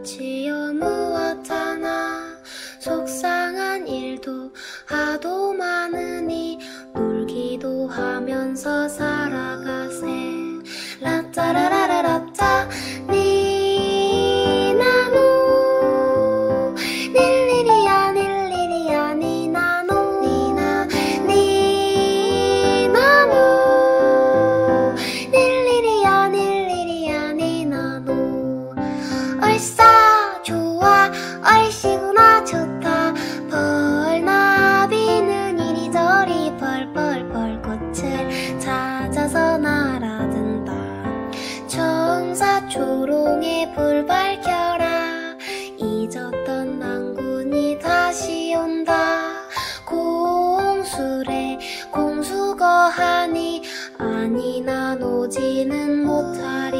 지어 무었잖아. 속상한 일도 하도 많으니 놀기도 하면서 살아가세. 라짜라라라라짜 니나노 닐리리야 닐리리야 니나노 니나 니나노 닐리리야 닐리리야 니나노. 얼싸 좋아 얼씨구나 좋다. 벌나비는 이리저리 벌벌벌 꽃을 찾아서 날아든다. 청사초롱에 불 밝혀라. 잊었던 낭군이 다시 온다. 공수래 공수거하니 아니 난 오지는 못하리.